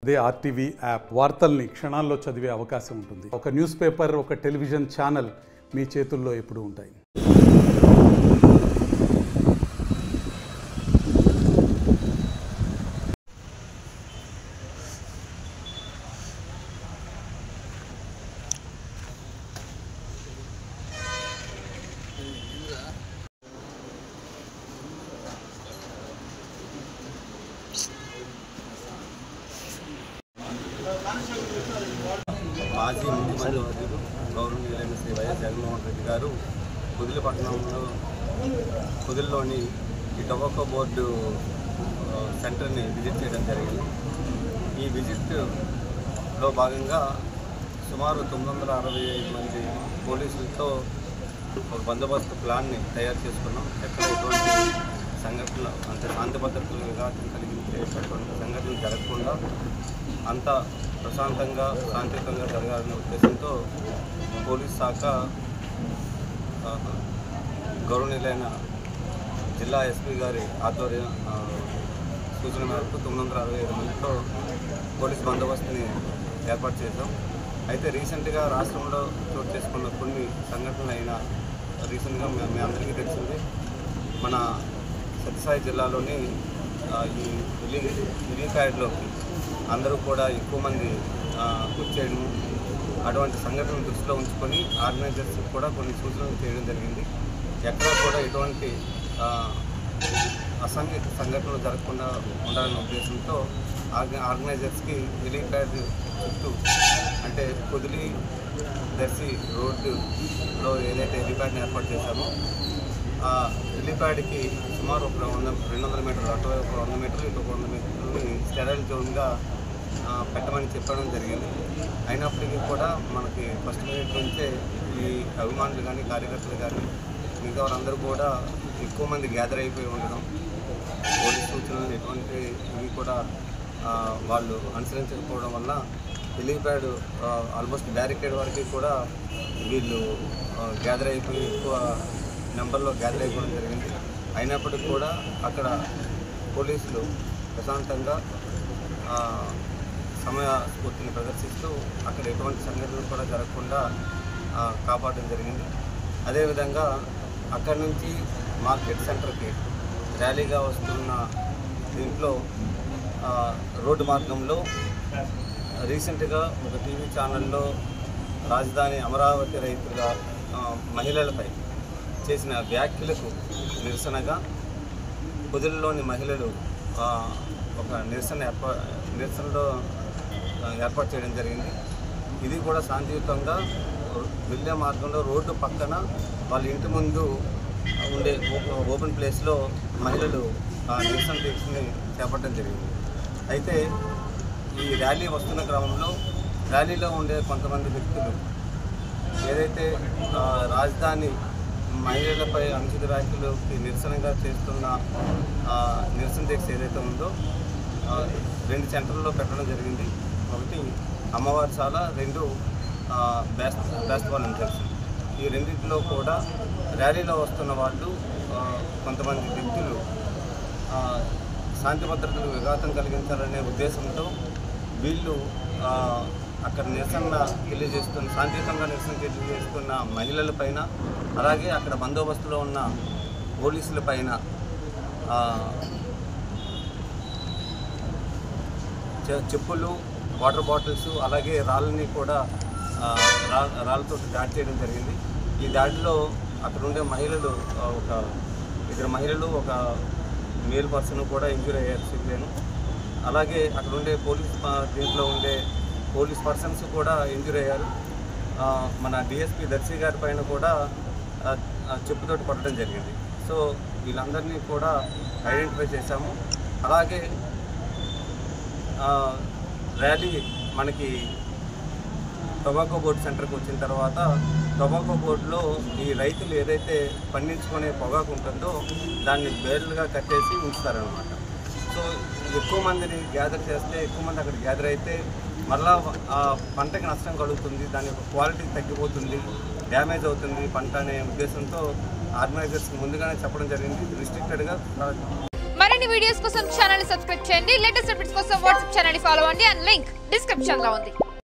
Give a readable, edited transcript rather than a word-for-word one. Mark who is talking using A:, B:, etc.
A: అదే RTV app వార్తల్ని క్షణాల్లో చదివే అవకాశం ఉంటుంది. ఒక న్యూస్ పేపర్, ఒక టెలివిజన్ ఛానల్ మీ చేతుల్లో ఎప్పుడూ ఉంటాయి.
B: మాజీ ముఖ్యమంత్రి వర్యులు గౌరవనీయులైన శ్రీ వైఎస్ జగన్మోహన్ రెడ్డి గారు కుదిల్లోని ఈ టొబాకో బోర్డు సెంటర్ని విజిట్ చేయడం జరిగింది. ఈ విజిట్లో భాగంగా సుమారు 965 మంది పోలీసులతో ఒక బందోబస్తు ప్లాన్ని తయారు చేసుకున్నాం. ఎక్కడ ఎటువంటి సంఘటనలు అంటే శాంతి భద్రతలు విఘాతం కలిగించేటటువంటి సంఘటనలు జరగకుండా అంత ప్రశాంతంగా శాంతియుతంగా జరగాలనే ఉద్దేశంతో పోలీస్ శాఖ గౌరవనీయులైన జిల్లా ఎస్పీ గారి ఆధ్వర్య సూచన మేరకు 965 మందితో పోలీస్ బందోబస్తుని ఏర్పాటు చేశాం. అయితే రీసెంట్గా రాష్ట్రంలో చోటు చేసుకున్న కొన్ని సంఘటనలు అయినా రీసెంట్గా మీ అందరికీ తెలిసింది, మన సత్యసాయి జిల్లాలోని ఈ విలీకాయడ్లోకి అందరూ కూడా ఎక్కువ మంది వచ్చేయడము, అటువంటి సంఘటనలు దృష్టిలో ఉంచుకొని ఆర్గనైజర్స్ కూడా కొన్ని సూచనలు చేయడం జరిగింది. ఎక్కడా కూడా ఎటువంటి అసాంఘిక సంఘటనలు జరగకుండా ఉండాలనే ఉద్దేశంతో ఆర్గనైజర్స్కి విలీకాయడ్ చుట్టూ అంటే కుదిలి దర్శి రోడ్డులో ఏదైతే హెలిప్యాడ్ని ఏర్పాటు చేశామో ఆ హెలిప్యాడ్కి సుమారు ఒక 200 మీటర్లు, అటువైపు 100 మీటర్లు, ఇటు 100 మీటర్లని స్టెరైల్ జోన్గా పెట్టమని చెప్పడం జరిగింది. అయినప్పటికీ కూడా మనకి ఫస్ట్ మినిట్ నుంచే ఈ అభిమానులు కానీ కార్యకర్తలు కానీ మిగతా వారందరూ కూడా ఎక్కువ మంది గ్యాదర్ అయిపోయి ఉండడం, పోలీస్ సూచనలు ఎటువంటి ఇవి కూడా వాళ్ళు అనుసరించకపోవడం వల్ల హెలిప్యాడ్ ఆల్మోస్ట్ బ్యారికేడ్ వరకు కూడా వీళ్ళు గ్యాదర్ అయిపోయి ఎక్కువ నెంబర్లో గ్యాదర్ అయిపోవడం జరిగింది. అయినప్పటికీ కూడా అక్కడ పోలీసులు ప్రశాంతంగా సమయస్ఫూర్తిని ప్రదర్శిస్తూ అక్కడ ఎటువంటి సంఘటనలు కూడా జరగకుండా కాపాడడం జరిగింది. అదేవిధంగా అక్కడి నుంచి మార్కెట్ సెంటర్కి ర్యాలీగా వస్తున్న దీంట్లో రోడ్డు మార్గంలో రీసెంట్గా ఒక టీవీ ఛానల్లో రాజధాని అమరావతి రైతుల మహిళలపై చేసిన వ్యాఖ్యలకు నిరసనగా కుదిల్లోని మహిళలు ఒక నిరసనలో ఏర్పాటు చేయడం జరిగింది. ఇది కూడా శాంతియుతంగా వెళ్ళే మార్గంలో రోడ్డు పక్కన వాళ్ళ ఇంటి ముందు ఉండే ఓపెన్ ప్లేస్లో మహిళలు నిరసన దీక్షని చేపట్టడం జరిగింది. అయితే ఈ ర్యాలీ వస్తున్న క్రమంలో ర్యాలీలో ఉండే కొంతమంది వ్యక్తులు ఏదైతే రాజధాని మహిళలపై అనుచిత వ్యాఖ్యలకి నిరసనగా చేస్తున్న నిరసన దీక్ష ఏదైతే ఉందో 2 సెంటర్లలో పెట్టడం జరిగింది. ఒకటి అమ్మవారిశాల, 2 బెస్ట్ వాలంటీర్స్. ఈ రెండింటిలో కూడా ర్యాలీలో వస్తున్న వాళ్ళు కొంతమంది వ్యక్తులు శాంతి భద్రతలకు విఘాతం కలిగించాలనే ఉద్దేశంతో వీళ్ళు అక్కడ శాంతియుతంగా నిరసన తెలియజేస్తున్న మహిళల పైన, అలాగే అక్కడ బందోబస్తులో ఉన్న పోలీసుల పైన చెప్పులు, వాటర్ బాటిల్స్, అలాగే రాళ్ళని కూడా రాళ్ళతో దాడి చేయడం జరిగింది. ఈ దాడిలో అక్కడ ఉండే మహిళలు ఒక 2 మహిళలు, ఒక మేల్ పర్సన్ కూడా ఇంజూరీ అయ్యారు సివిలియన్. అలాగే అక్కడ ఉండే దీంట్లో ఉండే పోలీస్ పర్సన్స్ కూడా ఇంజూరీ అయ్యారు. మన డిఎస్పీ దర్శి గారి పైన కూడా చెప్పుతోటి కొట్టడం జరిగింది. సో వీళ్ళందరినీ కూడా ఐడెంటిఫై చేశాము. అలాగే ర్యాలీ మనకి టొబాకో బోర్డు సెంటర్కి వచ్చిన తర్వాత టొబాకో బోర్డులో ఈ రైతులు ఏదైతే పండించుకునే పొగాకు ఉంటుందో దాన్ని బేర్లుగా కట్టేసి ఉంచుతారనమాట. సో ఎక్కువ మందిని గ్యాదర్ చేస్తే, ఎక్కువ మంది అక్కడ గ్యాదర్ అయితే మళ్ళా ఆ పంటకి నష్టం కలుగుతుంది, దాని యొక్క క్వాలిటీ తగ్గిపోతుంది, డ్యామేజ్ అవుతుంది పంట అనే ఉద్దేశంతో ఆర్గనైజర్స్ ముందుగానే చెప్పడం జరిగింది. రిస్ట్రిక్టెడ్గా
C: మరిన్ని వీడియోస్ కోసం ఛానల్ ని సబ్స్క్రైబ్ చేయండి. లేటెస్ట్ అప్డేట్స్ కోసం వాట్సాప్ ఛానల్ ని ఫాలో అవ్వండి. అండ్ లింక్ డిస్క్రిప్షన్ లో ఉంది.